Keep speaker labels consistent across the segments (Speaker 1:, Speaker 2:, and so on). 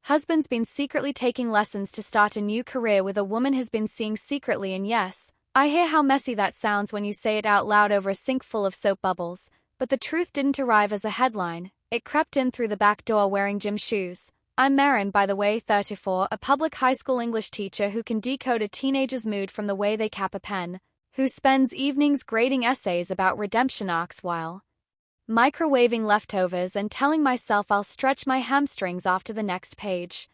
Speaker 1: Husband's been secretly taking lessons to start a new career with a woman has been seeing secretly, and yes, I hear how messy that sounds when you say it out loud over a sink full of soap bubbles, but the truth didn't arrive as a headline. It crept in through the back door wearing gym shoes. I'm Marin, by the way, 34, a public high school English teacher who can decode a teenager's mood from the way they cap a pen, who spends evenings grading essays about redemption arcs while microwaving leftovers and telling myself I'll stretch my hamstrings off to the next page.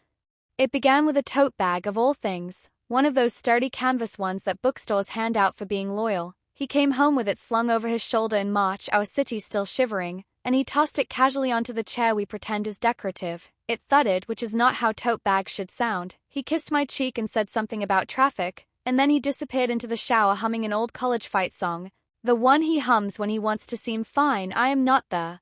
Speaker 1: It began with a tote bag of all things, one of those sturdy canvas ones that bookstores hand out for being loyal. He came home with it slung over his shoulder in March, our city still shivering, and he tossed it casually onto the chair we pretend is decorative. It thudded, which is not how tote bags should sound. He kissed my cheek and said something about traffic, and then he disappeared into the shower humming an old college fight song. The one he hums when he wants to seem fine. I am not the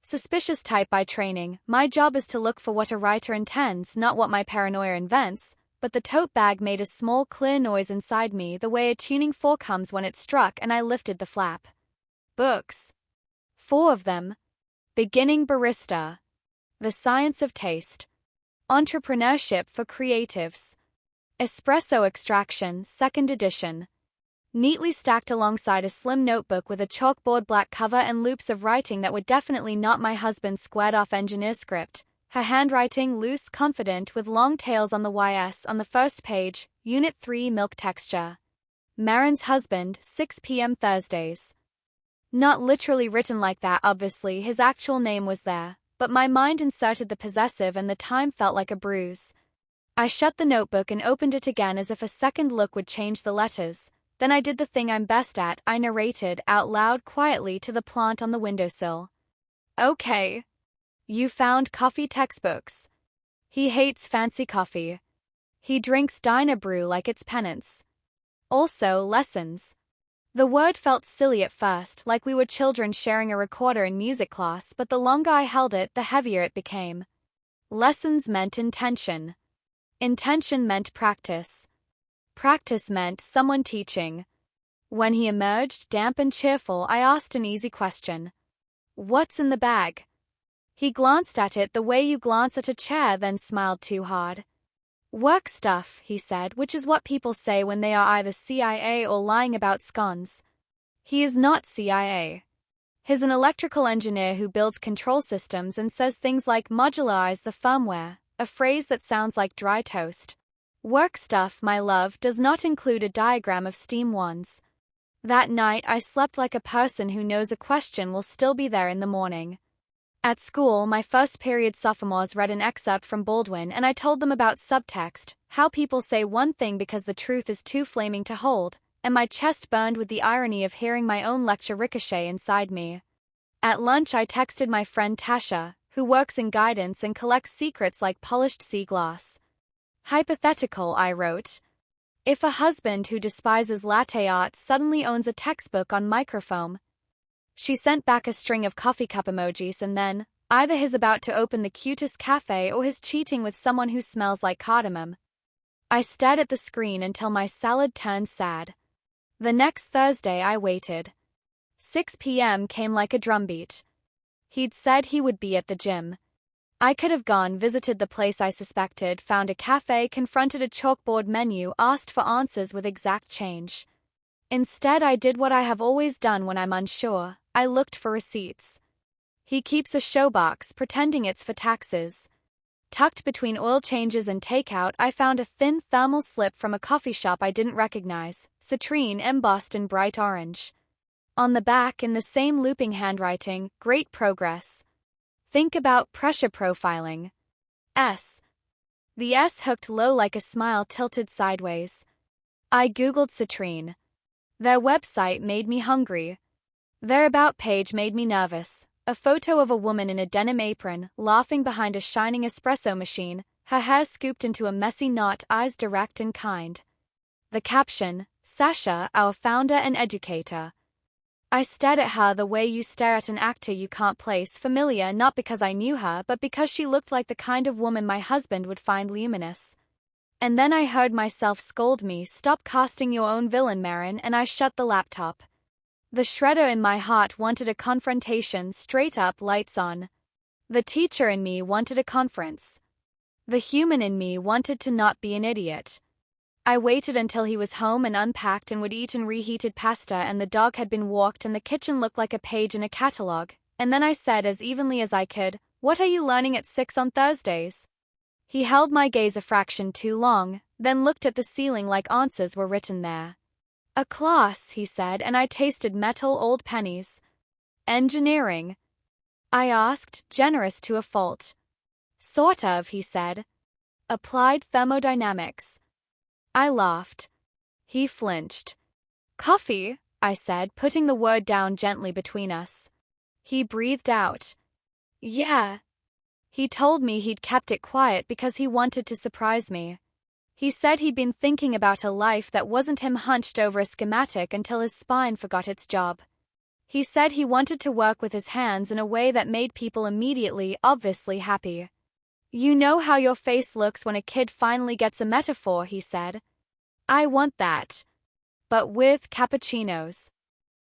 Speaker 1: suspicious type by training. My job is to look for what a writer intends, not what my paranoia invents. But the tote bag made a small clear noise inside me, the way a tuning fork hums when it's struck, and I lifted the flap. Books. 4 of them. Beginning Barista. The Science of Taste. Entrepreneurship for Creatives. Espresso Extraction, 2nd edition. Neatly stacked alongside a slim notebook with a chalkboard black cover and loops of writing that were definitely not my husband's squared-off engineer script. Her handwriting loose, confident, with long tails on the YS on the first page, Unit 3 Milk Texture. Marin's husband, 6 p.m. Thursdays. Not literally written like that, obviously, his actual name was there, but my mind inserted the possessive and the time felt like a bruise. I shut the notebook and opened it again as if a second look would change the letters. Then I did the thing I'm best at, I narrated, out loud quietly to the plant on the windowsill. Okay. You found coffee textbooks. He hates fancy coffee. He drinks Dyna Brew like it's penance. Also, lessons. The word felt silly at first, like we were children sharing a recorder in music class, but the longer I held it, the heavier it became. Lessons meant intention. Intention meant practice. Practice meant someone teaching. When he emerged, damp and cheerful, I asked an easy question. What's in the bag? He glanced at it the way you glance at a chair, then smiled too hard. Work stuff, he said, which is what people say when they are either CIA or lying about scones. He is not CIA. He's an electrical engineer who builds control systems and says things like modularize the firmware, a phrase that sounds like dry toast. Work stuff, my love, does not include a diagram of steam wands. That night I slept like a person who knows a question will still be there in the morning. At school, my first period sophomores read an excerpt from Baldwin and I told them about subtext, how people say one thing because the truth is too flaming to hold, and my chest burned with the irony of hearing my own lecture ricochet inside me. At lunch I texted my friend Tasha, who works in guidance and collects secrets like polished sea glass. Hypothetical, I wrote. If a husband who despises latte art suddenly owns a textbook on microfoam. She sent back a string of coffee cup emojis and then, either he's about to open the cutest cafe or he's cheating with someone who smells like cardamom. I stared at the screen until my salad turned sad. The next Thursday I waited. 6 p.m. came like a drumbeat. He'd said he would be at the gym. I could have gone, visited the place I suspected, found a cafe, confronted a chalkboard menu, asked for answers with exact change. Instead, I did what I have always done when I'm unsure. I looked for receipts. He keeps a showbox, pretending it's for taxes. Tucked between oil changes and takeout, I found a thin thermal slip from a coffee shop I didn't recognize, citrine embossed in bright orange. On the back, in the same looping handwriting, great progress. Think about pressure profiling. S. The S hooked low like a smile tilted sideways. I googled citrine. Their website made me hungry. Their about page made me nervous. A photo of a woman in a denim apron, laughing behind a shining espresso machine, her hair scooped into a messy knot, eyes direct and kind. The caption, Sasha, our founder and educator. I stared at her the way you stare at an actor you can't place, familiar not because I knew her but because she looked like the kind of woman my husband would find luminous. And then I heard myself scold me, stop casting your own villain, Marin, and I shut the laptop. The shredder in my heart wanted a confrontation, straight up, lights on. The teacher in me wanted a conference. The human in me wanted to not be an idiot. I waited until he was home and unpacked and would eat and reheated pasta and the dog had been walked and the kitchen looked like a page in a catalogue, and then I said as evenly as I could, "What are you learning at 6 on Thursdays?" He held my gaze a fraction too long, then looked at the ceiling like answers were written there. "A class," he said, and I tasted metal old pennies. "Engineering?" I asked, generous to a fault. "Sort of," he said. "Applied thermodynamics." I laughed. He flinched. "Coffee?" I said, putting the word down gently between us. He breathed out. "Yeah." He told me he'd kept it quiet because he wanted to surprise me. He said he'd been thinking about a life that wasn't him hunched over a schematic until his spine forgot its job. He said he wanted to work with his hands in a way that made people immediately, obviously happy. "You know how your face looks when a kid finally gets a metaphor," he said. "I want that. But with cappuccinos."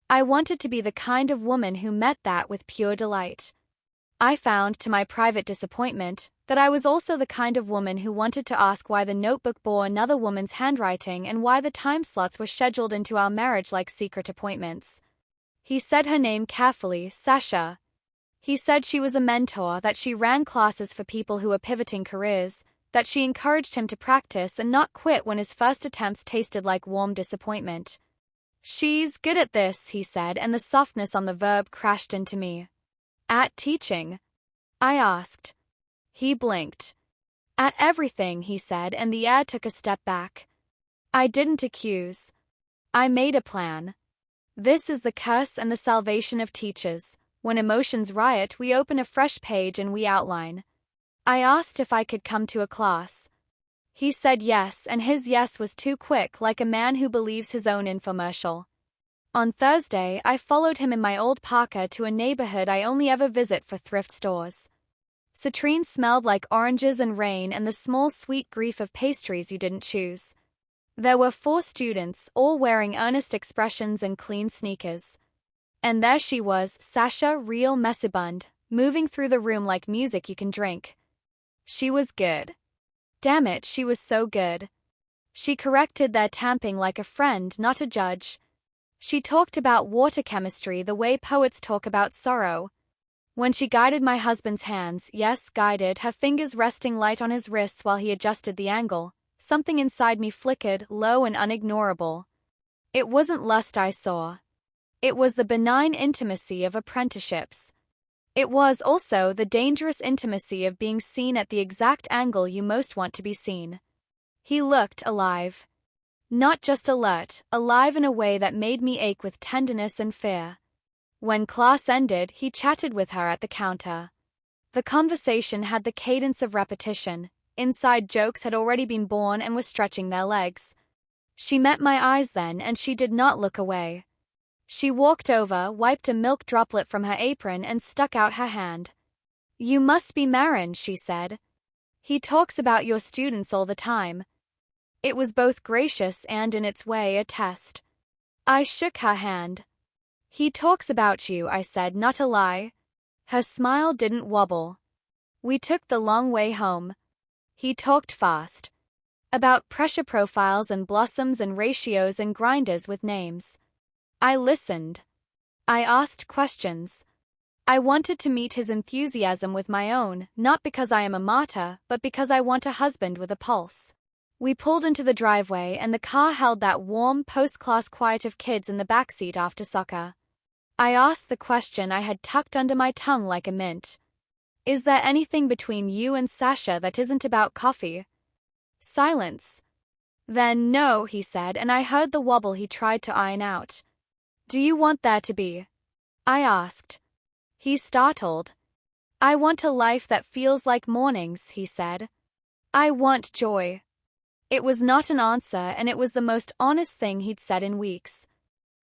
Speaker 1: I wanted to be the kind of woman who met that with pure delight. I found, to my private disappointment, that I was also the kind of woman who wanted to ask why the notebook bore another woman's handwriting and why the time slots were scheduled into our marriage like secret appointments. He said her name carefully, Sasha. He said she was a mentor, that she ran classes for people who were pivoting careers, that she encouraged him to practice and not quit when his first attempts tasted like warm disappointment. "She's good at this," he said, and the softness on the verb crashed into me. "At teaching?" I asked. He blinked. "At everything," he said, and the air took a step back. I didn't accuse. I made a plan. This is the curse and the salvation of teachers. When emotions riot, we open a fresh page and we outline. I asked if I could come to a class. He said yes, and his yes was too quick, like a man who believes his own infomercial. On Thursday, I followed him in my old parka to a neighborhood I only ever visit for thrift stores. Citrine smelled like oranges and rain and the small sweet grief of pastries you didn't choose. There were 4 students, all wearing earnest expressions and clean sneakers. And there she was, Sasha, real messibund, moving through the room like music you can drink. She was good. Damn it, she was so good. She corrected their tamping like a friend, not a judge. She talked about water chemistry the way poets talk about sorrow. When she guided my husband's hands, yes, guided, her fingers resting light on his wrists while he adjusted the angle, something inside me flickered, low and unignorable. It wasn't lust I saw. It was the benign intimacy of apprenticeships. It was also the dangerous intimacy of being seen at the exact angle you most want to be seen. He looked alive. Not just alert, alive in a way that made me ache with tenderness and fear. When class ended, he chatted with her at the counter. The conversation had the cadence of repetition. Inside jokes had already been born and were stretching their legs. She met my eyes then, and she did not look away. She walked over, wiped a milk droplet from her apron, and stuck out her hand. "You must be Marin," she said. "He talks about your students all the time." It was both gracious and, in its way, a test. I shook her hand. "He talks about you," I said, not a lie. Her smile didn't wobble. We took the long way home. He talked fast. About pressure profiles and blossoms and ratios and grinders with names. I listened. I asked questions. I wanted to meet his enthusiasm with my own, not because I am a martyr, but because I want a husband with a pulse. We pulled into the driveway and the car held that warm, post-class quiet of kids in the backseat after soccer. I asked the question I had tucked under my tongue like a mint. "Is there anything between you and Sasha that isn't about coffee?" Silence. "Then no," he said, and I heard the wobble he tried to iron out. "Do you want there to be?" I asked. He startled. "I want a life that feels like mornings," he said. "I want joy." It was not an answer, and it was the most honest thing he'd said in weeks.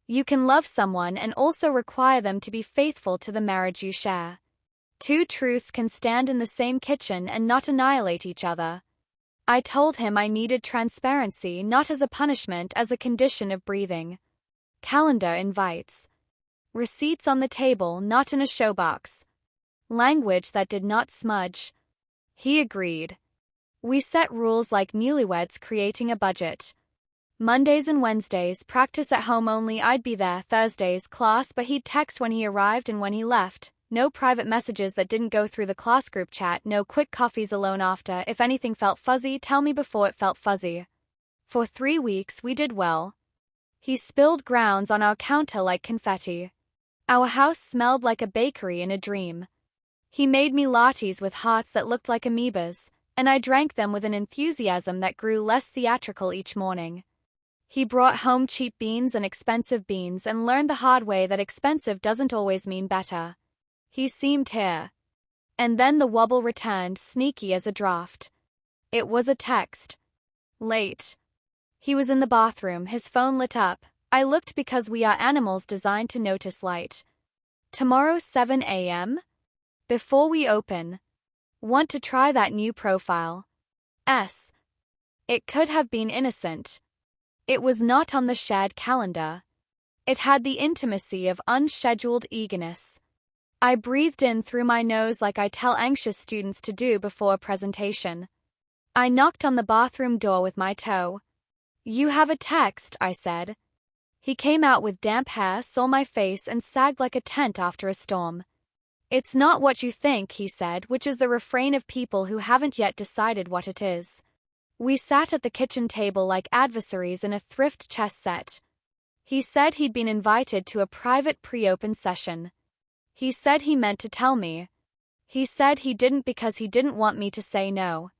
Speaker 1: You can love someone and also require them to be faithful to the marriage you share. 2 truths can stand in the same kitchen and not annihilate each other. I told him I needed transparency, not as a punishment, as a condition of breathing. Calendar invites. Receipts on the table, not in a showbox. Language that did not smudge. He agreed. We set rules like newlyweds creating a budget. Mondays and Wednesdays, practice at home only. I'd be there. Thursdays, class, but he'd text when he arrived and when he left. No private messages that didn't go through the class group chat, no quick coffees alone after. If anything felt fuzzy, tell me before it felt fuzzy. For 3 weeks, we did well. He spilled grounds on our counter like confetti. Our house smelled like a bakery in a dream. He made me lattes with hearts that looked like amoebas, and I drank them with an enthusiasm that grew less theatrical each morning. He brought home cheap beans and expensive beans and learned the hard way that expensive doesn't always mean better. He seemed here. And then the wobble returned, sneaky as a draft. It was a text. Late. He was in the bathroom, his phone lit up. I looked because we are animals designed to notice light. Tomorrow 7 a.m.? Before we open. Want to try that new profile? S. It could have been innocent. It was not on the shared calendar. It had the intimacy of unscheduled eagerness. I breathed in through my nose like I tell anxious students to do before a presentation. I knocked on the bathroom door with my toe. You have a text, I said. He came out with damp hair, saw my face, and sagged like a tent after a storm. It's not what you think, he said, which is the refrain of people who haven't yet decided what it is. We sat at the kitchen table like adversaries in a thrift chess set. He said he'd been invited to a private pre-open session. He said he meant to tell me. He said he didn't because he didn't want me to say no.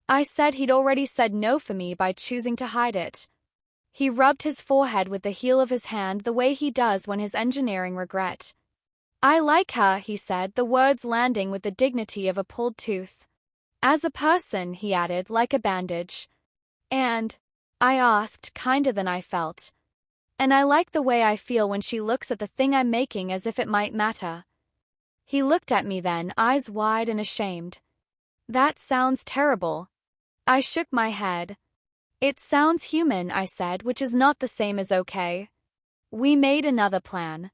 Speaker 1: I said he'd already said no for me by choosing to hide it. He rubbed his forehead with the heel of his hand the way he does when he's engineering regret. I like her, he said, the words landing with the dignity of a pulled tooth. As a person, he added, like a bandage. And, I asked, kinder than I felt. And I like the way I feel when she looks at the thing I'm making as if it might matter. He looked at me then, eyes wide and ashamed. That sounds terrible. I shook my head. It sounds human, I said, which is not the same as okay. We made another plan.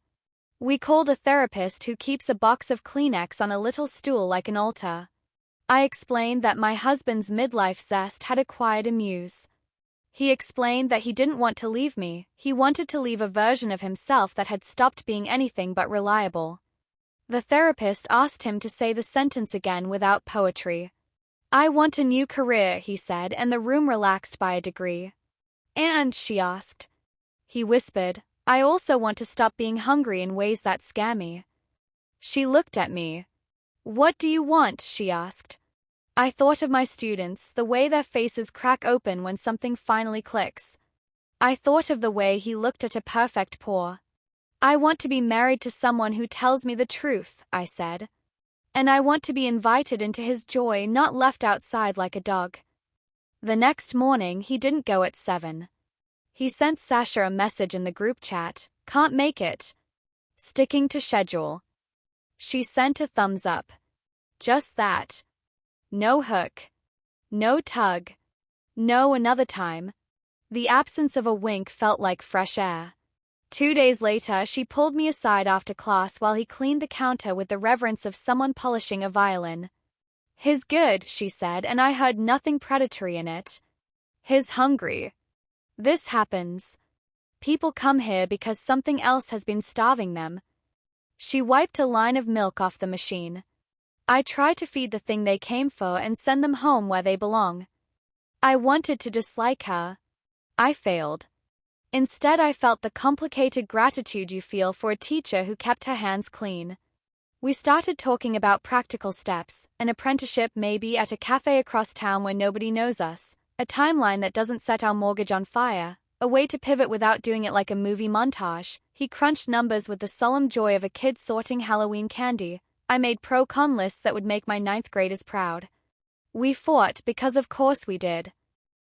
Speaker 1: We called a therapist who keeps a box of Kleenex on a little stool like an altar. I explained that my husband's midlife zest had acquired a muse. He explained that he didn't want to leave me, he wanted to leave a version of himself that had stopped being anything but reliable. The therapist asked him to say the sentence again without poetry. I want a new career, he said, and the room relaxed by a degree. And, she asked. He whispered, I also want to stop being hungry in ways that scare me. She looked at me. What do you want? She asked. I thought of my students, the way their faces crack open when something finally clicks. I thought of the way he looked at a perfect pour. I want to be married to someone who tells me the truth, I said. And I want to be invited into his joy, not left outside like a dog. The next morning, he didn't go at 7. He sent Sasha a message in the group chat, can't make it. Sticking to schedule. She sent a thumbs up. Just that. No hook. No tug. No another time. The absence of a wink felt like fresh air. 2 days later, she pulled me aside after class while he cleaned the counter with the reverence of someone polishing a violin. His good, she said, and I heard nothing predatory in it. His hungry. This happens. People come here because something else has been starving them. She wiped a line of milk off the machine. I try to feed the thing they came for and send them home where they belong. I wanted to dislike her. I failed. Instead, I felt the complicated gratitude you feel for a teacher who kept her hands clean. We started talking about practical steps, an apprenticeship maybe at a cafe across town where nobody knows us, a timeline that doesn't set our mortgage on fire, a way to pivot without doing it like a movie montage. He crunched numbers with the solemn joy of a kid sorting Halloween candy. I made pro-con lists that would make my 9th graders proud. We fought because of course we did.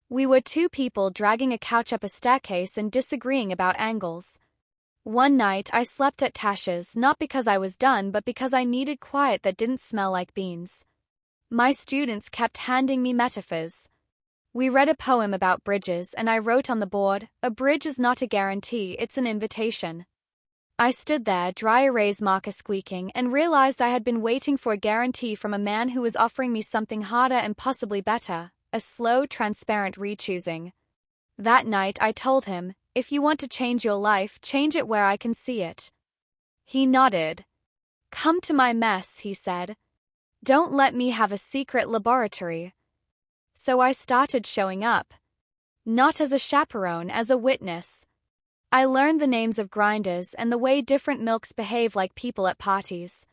Speaker 1: We were 2 people dragging a couch up a staircase and disagreeing about angles. One night I slept at Tasha's not because I was done but because I needed quiet that didn't smell like beans. My students kept handing me metaphors. We read a poem about bridges and I wrote on the board, a bridge is not a guarantee, it's an invitation. I stood there, dry erase marker squeaking, and realized I had been waiting for a guarantee from a man who was offering me something harder and possibly better. a slow, transparent re-choosing. That night I told him, if you want to change your life, change it where I can see it. He nodded. Come to my mess, he said. Don't let me have a secret laboratory. So I started showing up. Not as a chaperone, as a witness. I learned the names of grinders and the way different milks behave like people at parties.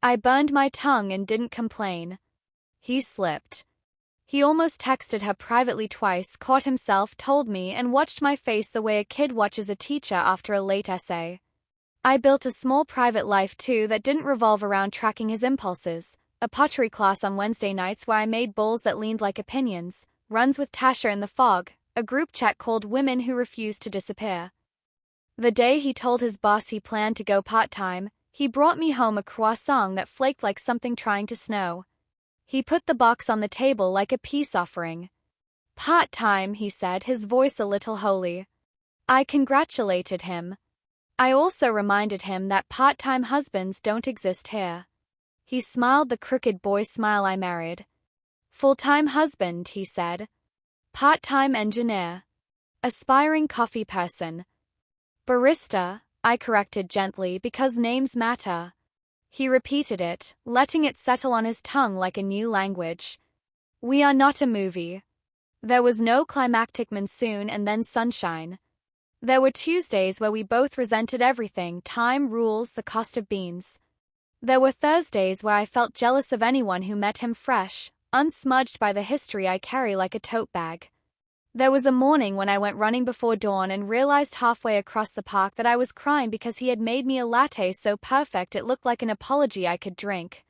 Speaker 1: I burned my tongue and didn't complain. He slipped. He almost texted her privately twice, caught himself, told me, and watched my face the way a kid watches a teacher after a late essay. I built a small private life too that didn't revolve around tracking his impulses. A pottery class on Wednesday nights where I made bowls that leaned like opinions, runs with Tasha in the fog, a group chat called Women Who Refused to Disappear. The day he told his boss he planned to go part-time, he brought me home a croissant that flaked like something trying to snow. He put the box on the table like a peace offering. Part-time, he said, his voice a little holy. I congratulated him. I also reminded him that part-time husbands don't exist here. He smiled the crooked boy smile I married. Full-time husband, he said. Part-time engineer. Aspiring coffee person. Barista, I corrected gently because names matter. He repeated it, letting it settle on his tongue like a new language. We are not a movie. There was no climactic monsoon and then sunshine. There were Tuesdays where we both resented everything, time, rules, the cost of beans. There were Thursdays where I felt jealous of anyone who met him fresh, unsmudged by the history I carry like a tote bag. There was a morning when I went running before dawn and realized halfway across the park that I was crying because he had made me a latte so perfect it looked like an apology I could drink.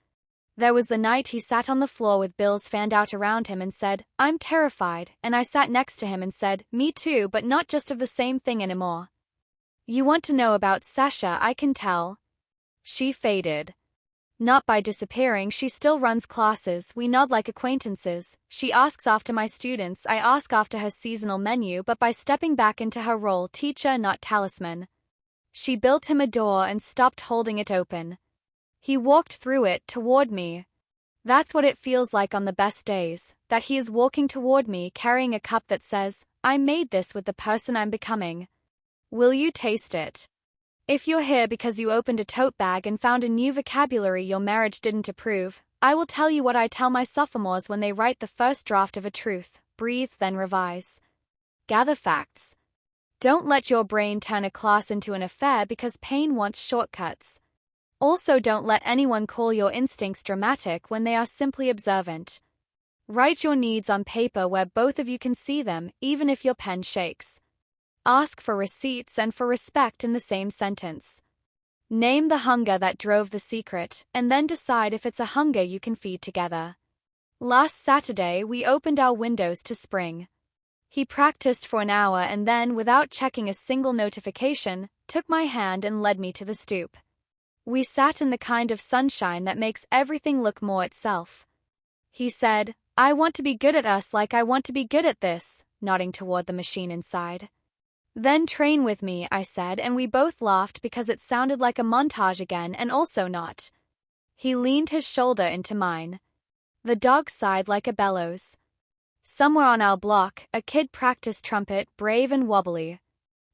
Speaker 1: There was the night he sat on the floor with bills fanned out around him and said, I'm terrified, and I sat next to him and said, me too, but not just of the same thing anymore. You want to know about Sasha, I can tell. She faded. Not by disappearing, she still runs classes, we nod like acquaintances, she asks after my students, I ask after her seasonal menu, but by stepping back into her role, teacher not talisman. She built him a door and stopped holding it open. He walked through it, toward me. That's what it feels like on the best days, that he is walking toward me carrying a cup that says, I made this with the person I'm becoming. Will you taste it? If you're here because you opened a tote bag and found a new vocabulary your marriage didn't approve, I will tell you what I tell my sophomores when they write the first draft of a truth: breathe, then revise. Gather facts. Don't let your brain turn a class into an affair because pain wants shortcuts. Also, don't let anyone call your instincts dramatic when they are simply observant. Write your needs on paper where both of you can see them, even if your pen shakes. Ask for receipts and for respect in the same sentence. Name the hunger that drove the secret, and then decide if it's a hunger you can feed together. Last Saturday, we opened our windows to spring. He practiced for an hour and then, without checking a single notification, took my hand and led me to the stoop. We sat in the kind of sunshine that makes everything look more itself. He said, I want to be good at us like I want to be good at this, nodding toward the machine inside. Then train with me, I said, and we both laughed because it sounded like a montage again and also not. He leaned his shoulder into mine. The dog sighed like a bellows. Somewhere on our block, a kid practiced trumpet, brave and wobbly.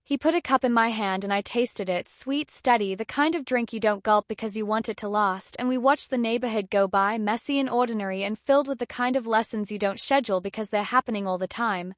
Speaker 1: He put a cup in my hand and I tasted it, sweet, steady, the kind of drink you don't gulp because you want it to last, and we watched the neighborhood go by, messy and ordinary and filled with the kind of lessons you don't schedule because they're happening all the time.